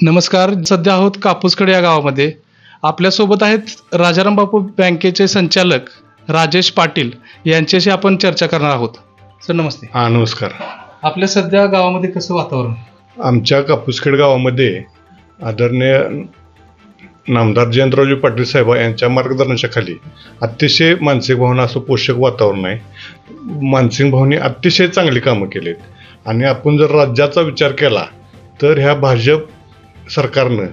नमस्कार. सध्या आहोत कापूसखेड या गावामध्ये. आपल्यासोबत आहेत राजाराम बापू बँकेचे संचालक राजेश पाटील यांच्याशी आपण चर्चा करणार आहोत. सर नमस्ते. नमस्कार. आपल्या सध्या गावामध्ये कसं वातावरण? आमच्या कापूसखेड गावामध्ये आदरणीय नामदार जयंतरावजी पाटील साहेब यांच्या मार्गदर्शनाखाली अतिशय मानसिक भावना असं पोषक वातावरण आहे. मानसिक भावने अतिशय चांगली कामं केलीत आणि आपण जर राज्याचा विचार केला तर ह्या भाजप सरकारनं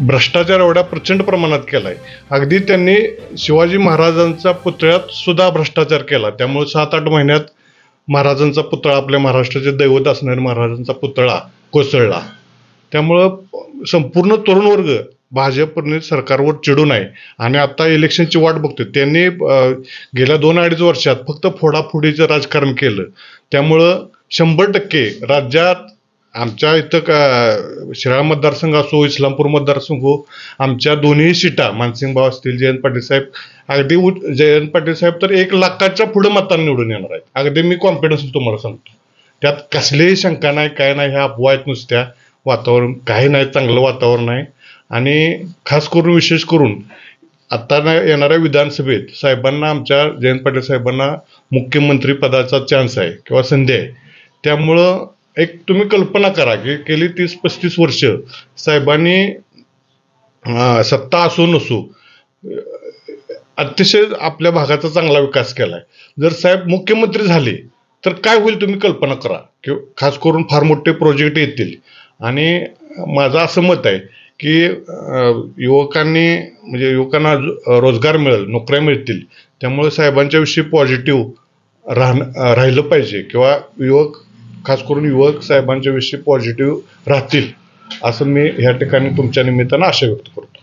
भ्रष्टाचार एवढ्या प्रचंड प्रमाणात केला आहे. अगदी त्यांनी शिवाजी महाराजांच्या पुतळ्यात सुद्धा भ्रष्टाचार केला. त्यामुळे 7-8 महिन्यात महाराजांचा पुतळा, आपल्या महाराष्ट्राचे दैवत असणाऱ्या महाराजांचा पुतळा कोसळला. त्यामुळं संपूर्ण तरुण वर्ग भाजप सरकारवर चिडून आहे आणि आता इलेक्शनची वाट बघतोय. त्यांनी गेल्या 2-2.5 वर्षात फक्त फोडाफोडीचं राजकारण केलं. त्यामुळं 100% राज्यात आमच्या इथं शिराळा मतदारसंघ असो, इस्लामपूर मतदारसंघ, आमच्या दोन्ही सीटा मानसिंगभाऊ असतील, जयंत पाटील साहेब, अगदी जयंत पाटील साहेब तर 1 लाखाच्या पुढे मतांनी निवडून येणार आहेत. अगदी मी कॉन्फिडन्स तुम्हाला सांगतो. त्यात कसलीही शंका नाही, काय नाही. ह्या अफवा आहेत नुसत्या. वातावरण काही नाही, चांगलं वातावरण आहे. आणि खास करून विशेष करून आता येणाऱ्या विधानसभेत साहेबांना, आमच्या जयंत पाटील साहेबांना मुख्यमंत्री पदाचा चान्स आहे किंवा संधी आहे. त्यामुळं एक तुम्ही कल्पना करा की गेली 30-35 वर्ष साहेबांनी सत्ता असो नसो अतिशय आपल्या भागाचा चांगला विकास केला आहे. जर साहेब मुख्यमंत्री झाले तर काय होईल तुम्ही कल्पना करा. की खास करून फार मोठे प्रोजेक्ट येतील. आणि माझं असं मत आहे की युवकांना रोजगार मिळेल, नोकऱ्या मिळतील. त्यामुळे साहेबांच्या विषयी पॉझिटिव्ह राहिलं पाहिजे किंवा खास करून युवक साहेबांच्या विषयी पॉझिटिव्ह राहतील असं मी ह्या ठिकाणी तुमच्या निमित्तानं आशा व्यक्त करतो.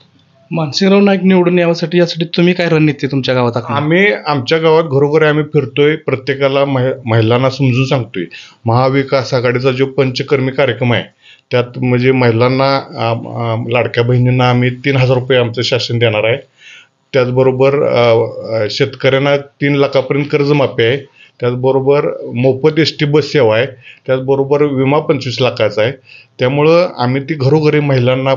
मानसिंगराव नाईक निवडून यासाठी तुम्ही काय रणनीती तुमच्या गावात? आम्ही आमच्या गावात घरोघरी आम्ही फिरतोय, प्रत्येकाला महिलांना समजून सांगतोय. महाविकास आघाडीचा जो पंचकर्मी कार्यक्रम आहे त्यात म्हणजे महिलांना, लाडक्या बहिणींना आम्ही 3,000 रुपये आमचं शासन देणार आहे. त्याचबरोबर शेतकऱ्यांना 3 लाखापर्यंत कर्जमाफी आहे. त्याचबरोबर मोफत ST बस सेवा आहे. त्याचबरोबर विमा 25 लाखाचा आहे. त्यामुळं आम्ही ती घरोघरी महिलांना,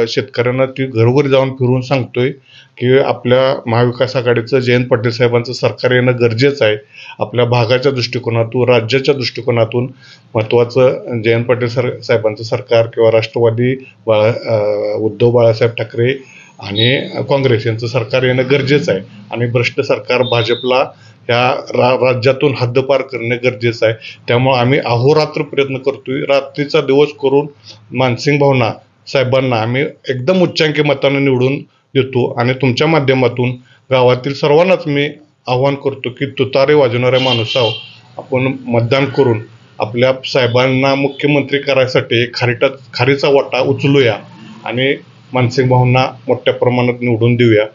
शेतकऱ्यांना ती घरोघरी जाऊन फिरून सांगतोय की आपल्या महाविकास आघाडीचं जयंत पाटील साहेबांचं सरकार येणं गरजेचं आहे. आपल्या भागाच्या दृष्टिकोनातून, राज्याच्या दृष्टिकोनातून महत्त्वाचं जयंत पाटील साहेबांचं सरकार किंवा राष्ट्रवादी उद्धव बाळासाहेब ठाकरे आणि काँग्रेस यांचं सरकार येणं गरजेचं आहे. आणि भ्रष्ट सरकार भाजपला या राज्यातून हद्दपार करणे गरजेचं आहे. त्यामुळे आम्ही अहोरात्र प्रयत्न करतोय, रात्रीचा दिवस करून मानसिंगभाऊंना साहेबांना आम्ही एकदम उच्चांकी मताने निवडून देतो. आणि तुमच्या माध्यमातून गावातील सर्वांनाच मी आव्हान करतो की तुतारे वाजवणाऱ्या माणूसाव आपण मतदान करून आपल्या साहेबांना मुख्यमंत्री करायसाठी खारीचा वाटा उचलूया आणि मानसिंगभाऊंना मोठ्या प्रमाणात निवडून देऊया,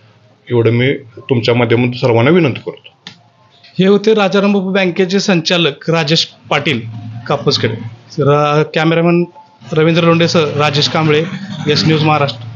एवढं मी तुमच्या माध्यमातून सर्वांना विनंती करतो. हे होते राजाराम बापू बँकेचे संचालक Rajesh Patil Kapuskhed. Cameraman Ravindra Londhe sir, Rajesh Kamble, S news Maharashtra.